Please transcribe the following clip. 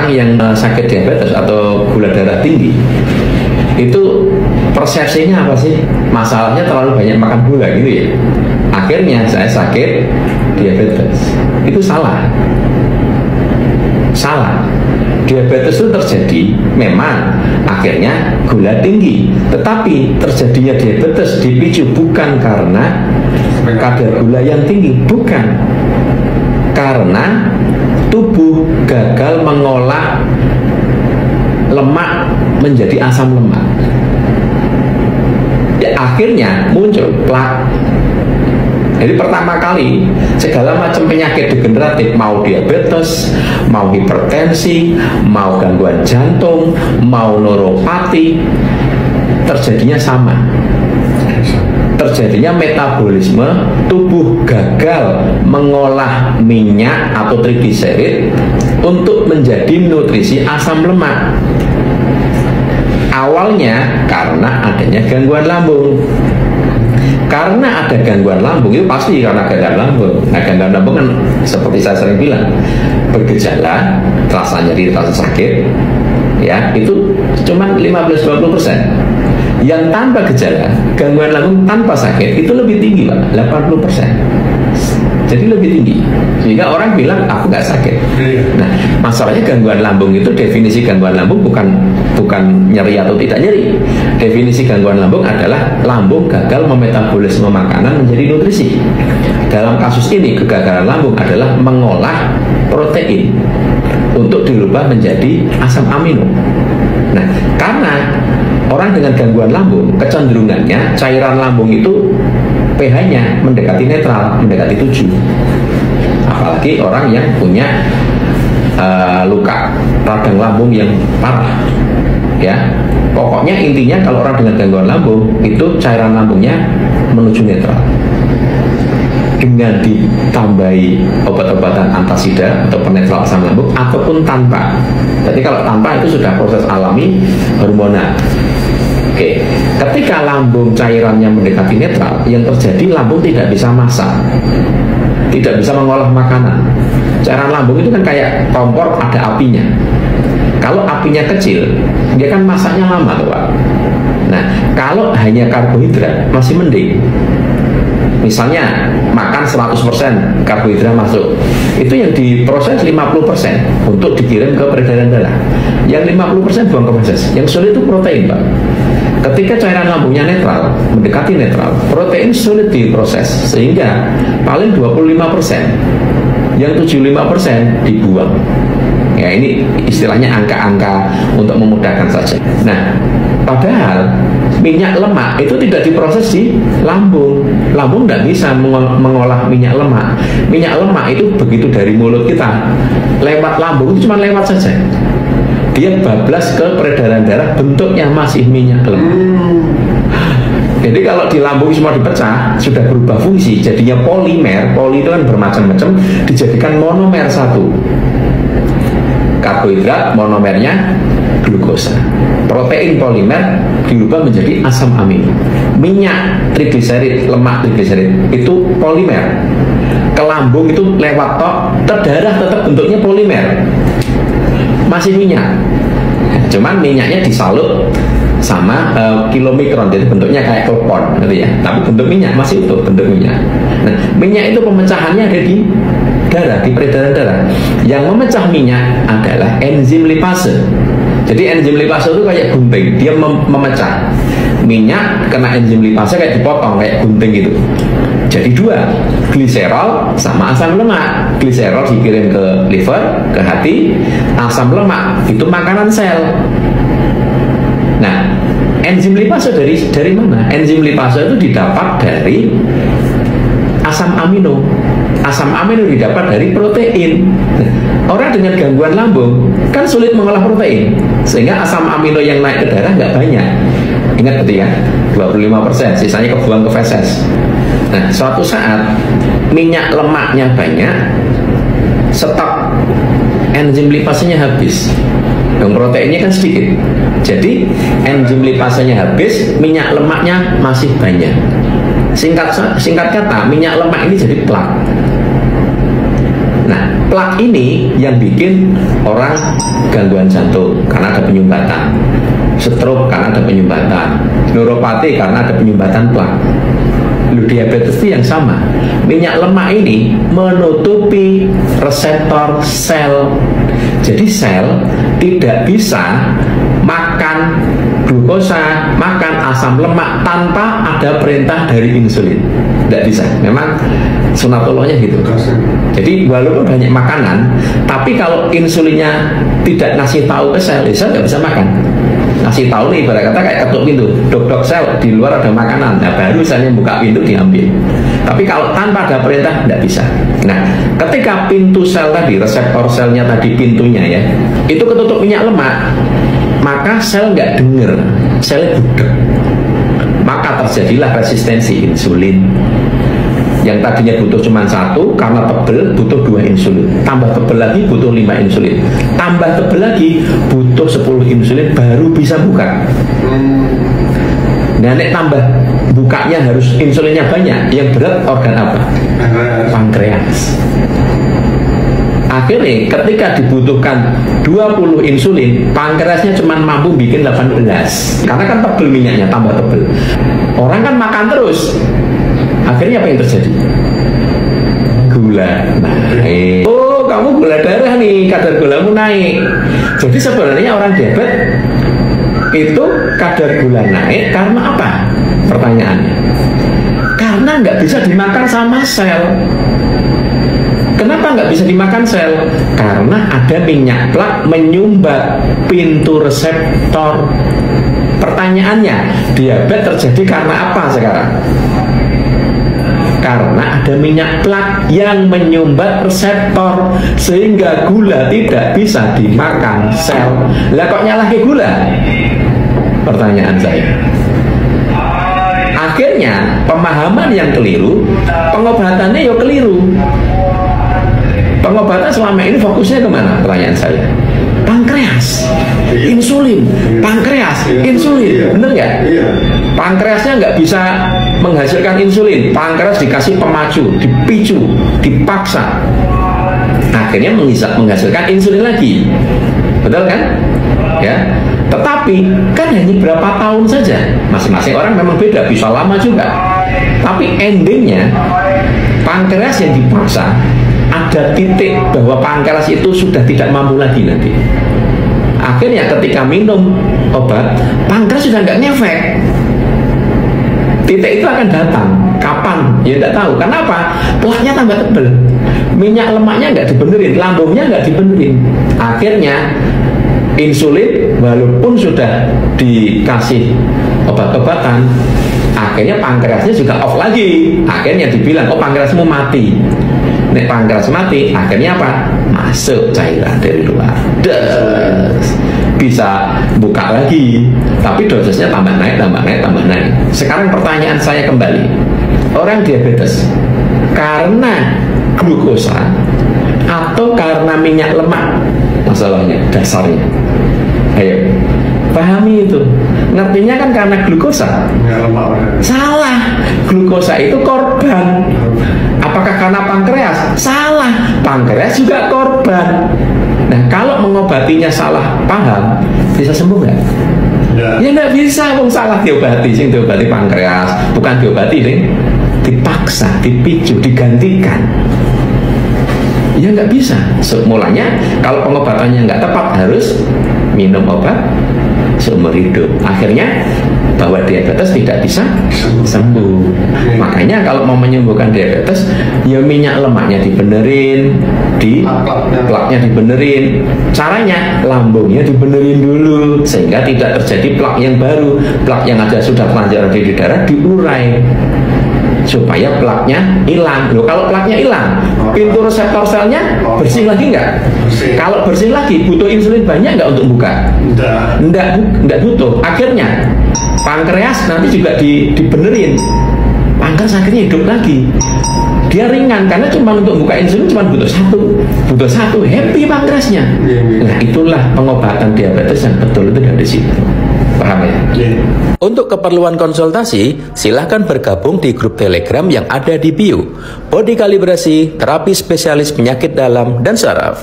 yang sakit diabetes atau gula darah tinggi itu persepsinya apa sih? Masalahnya terlalu banyak makan gula gitu ya. Akhirnya saya sakit diabetes. Itu salah. Salah. Diabetes itu terjadi memang akhirnya gula tinggi, tetapi terjadinya diabetes dipicu bukan karena kadar gula yang tinggi, bukan, karena tubuh gagal mengolah lemak menjadi asam lemak. Ya, akhirnya muncul plak. Jadi pertama kali segala macam penyakit degeneratif, mau diabetes, mau hipertensi, mau gangguan jantung, mau neuropati, terjadinya sama. Terjadinya metabolisme, tubuh gagal mengolah minyak atau trigliserid untuk menjadi nutrisi asam lemak. Awalnya karena adanya gangguan lambung. Karena ada gangguan lambung itu pasti karena gangguan lambung. Nah, gangguan lambung kan seperti saya sering bilang, bergejala, rasa nyeri, rasa sakit, ya itu cuma 15-20%. Yang tanpa gejala, gangguan lambung tanpa sakit itu lebih tinggi, Pak, 80%. Jadi lebih tinggi. Sehingga orang bilang aku nggak sakit. Nah, masalahnya gangguan lambung itu, definisi gangguan lambung bukan nyeri atau tidak nyeri. Definisi gangguan lambung adalah lambung gagal memetabolisme makanan menjadi nutrisi. Dalam kasus ini kegagalan lambung adalah mengolah protein untuk dirubah menjadi asam amino. Nah, karena orang dengan gangguan lambung kecenderungannya cairan lambung itu pH-nya mendekati netral, mendekati 7. Apalagi orang yang punya luka radang lambung yang parah, ya. Pokoknya intinya kalau orang dengan gangguan lambung itu cairan lambungnya menuju netral. Dengan ditambahi obat-obatan antasida atau penetral asam lambung ataupun tanpa. Jadi kalau tanpa itu sudah proses alami hormonal. Oke, ketika lambung cairannya mendekati netral, yang terjadi lambung tidak bisa masak, tidak bisa mengolah makanan. Cairan lambung itu kan kayak kompor, ada apinya. Kalau apinya kecil, dia kan masaknya lama, tuh, Pak. Nah, kalau hanya karbohidrat masih mending. Misalnya makan 100% karbohidrat masuk, itu yang diproses 50% untuk dikirim ke peredaran darah. Yang 50% buang ke feses. Yang sulit itu protein, Pak. Ketika cairan lambungnya netral, mendekati netral, protein sulit diproses, sehingga paling 25%, yang 75% dibuang. Ya, ini istilahnya angka-angka untuk memudahkan saja. Nah, padahal minyak lemak itu tidak diproses di lambung. Lambung tidak bisa mengolah minyak lemak. Minyak lemak itu begitu dari mulut kita lewat lambung itu cuma lewat saja. Dia bablas ke peredaran darah, bentuknya masih minyak lemak. Jadi kalau di lambung semua dipecah, sudah berubah fungsi, jadinya polimer. Poli itu kan bermacam-macam, dijadikan monomer satu. Karbohidrat, monomernya glukosa. Protein polimer dirubah menjadi asam amino. Minyak trigliserid, lemak trigliserid itu polimer. Ke lambung itu lewat tok, ke darah tetap bentuknya polimer. Masih minyak, cuman minyaknya disalut sama kilomikron, jadi bentuknya kayak telepon gitu ya, tapi bentuk minyak masih utuh bentuk minyak. Nah, minyak itu pemecahannya ada di darah, di peredaran darah. Yang memecah minyak adalah enzim lipase. Jadi enzim lipase itu kayak gunting, dia memecah minyak, kena enzim lipase kayak dipotong, kayak gunting gitu. Jadi dua, gliserol sama asam lemak. Gliserol dikirim ke liver, ke hati. Asam lemak itu makanan sel. Nah, enzim lipase dari mana? Enzim lipase itu didapat dari asam amino. Asam amino didapat dari protein. Nah, orang dengan gangguan lambung kan sulit mengolah protein, sehingga asam amino yang naik ke darah nggak banyak. Ingat betul ya, 25%, sisanya kebuang ke feses. Nah, suatu saat minyak lemaknya banyak, stok enzim lipasenya habis. Yang proteinnya kan sedikit. Jadi enzim lipasenya habis, minyak lemaknya masih banyak. Singkat kata, minyak lemak ini jadi plak. Nah, plak ini yang bikin orang gangguan jantung karena ada penyumbatan, stroke karena ada penyumbatan, neuropati karena ada penyumbatan plak. Diabetes itu yang sama. Minyak lemak ini menutupi reseptor sel. Jadi sel tidak bisa makan glukosa, makan asam lemak tanpa ada perintah dari insulin. Tidak bisa. Memang sunatullahnya gitu. Jadi walaupun banyak makanan, tapi kalau insulinnya tidak ngasih tahu ke sel, sel nggak bisa makan. Ngasih tahu nih, ibarat kata kayak ketuk pintu, dok sel di luar ada makanan, nah baru selnya buka pintu diambil. Tapi kalau tanpa ada perintah tidak bisa. Nah, ketika pintu sel tadi, reseptor selnya tadi pintunya ya, itu ketutup minyak lemak, maka sel nggak denger, selnya budek, maka terjadilah resistensi insulin. Yang tadinya butuh cuma 1, karena tebel butuh 2 insulin, tambah tebel lagi butuh 5 insulin, tambah tebel lagi butuh 10 insulin baru bisa buka. Nah, nek tambah bukanya harus insulinnya banyak, yang berat organ apa? Pankreas. Akhirnya ketika dibutuhkan 20 insulin, pankreasnya cuma mampu bikin 18, karena kan tebel minyaknya, tambah tebel. Orang kan makan terus, akhirnya apa yang terjadi? Gula naik. Oh, kamu gula darah nih, kadar gulamu naik. Jadi sebenarnya orang diabetes itu kadar gula naik karena apa? Pertanyaannya, karena nggak bisa dimakan sama sel. Kenapa nggak bisa dimakan sel? Karena ada minyak plak menyumbat pintu reseptor. Pertanyaannya, diabetes terjadi karena apa sekarang? Karena ada minyak plak yang menyumbat reseptor sehingga gula tidak bisa dimakan sel. Lah kok nyalahin gula? Pertanyaan saya. Akhirnya pemahaman yang keliru, pengobatannya ya keliru. Pengobatan selama ini fokusnya kemana? Pertanyaan saya. Pankreas, insulin, pankreas, insulin, bener nggak? Pankreasnya nggak bisa menghasilkan insulin, pankreas dikasih pemacu, dipicu, dipaksa, akhirnya menghasilkan insulin lagi, betul kan? Ya, tetapi kan hanya berapa tahun saja, masing-masing orang memang beda, bisa lama juga, tapi endingnya pankreas yang dipaksa. Ada titik bahwa pankreas itu sudah tidak mampu lagi nanti. Akhirnya ketika minum obat, pankreas sudah nggak ngefek. Titik itu akan datang. Kapan? Ya tidak tahu. Kenapa? Plaknya tambah tebel, minyak lemaknya nggak dibenerin, lambungnya nggak dibenerin. Akhirnya insulin walaupun sudah dikasih obat-obatan, akhirnya pankreasnya juga off lagi. Akhirnya dibilang, oh pankreasmu mati. Nek pankreas mati, akhirnya apa? Masuk cairan dari luar. Bisa buka lagi, tapi dosisnya tambah naik. Sekarang pertanyaan saya kembali, orang diabetes karena glukosa atau karena minyak lemak masalahnya, dasarnya? Ayo, pahami itu. Ngertinya kan karena glukosa. Salah, glukosa itu korban. Apakah karena pankreas? Salah, pankreas juga korban. Nah, kalau mengobatinya salah paham, bisa sembuh nggak? Ya nggak bisa, wong salah diobati, sing diobati pankreas, bukan diobati, nih, dipaksa, dipicu, digantikan. Ya nggak bisa. Mulanya kalau pengobatannya nggak tepat harus minum obat seumur hidup. Akhirnya bahwa diabetes tidak bisa sembuh. Makanya kalau mau menyembuhkan diabetes, ya minyak lemaknya dibenerin, plaknya dibenerin. Caranya lambungnya dibenerin dulu sehingga tidak terjadi plak yang baru. Plak yang ada sudah terlanjur di darah diurai supaya plaknya hilang. Loh, kalau plaknya hilang, pintu reseptor selnya bersih lagi nggak? Kalau bersih lagi, butuh insulin banyak nggak untuk buka? Nggak butuh. Akhirnya pankreas nanti juga dibenerin. Pankreas akhirnya hidup lagi. Dia ringan karena cuma untuk buka insulin cuma butuh satu, happy pankreasnya. Nah, itulah pengobatan diabetes yang betul itu dari situ. Paham ya? Untuk keperluan konsultasi, silahkan bergabung di grup Telegram yang ada di bio. Body Kalibrasi, terapi spesialis penyakit dalam dan saraf.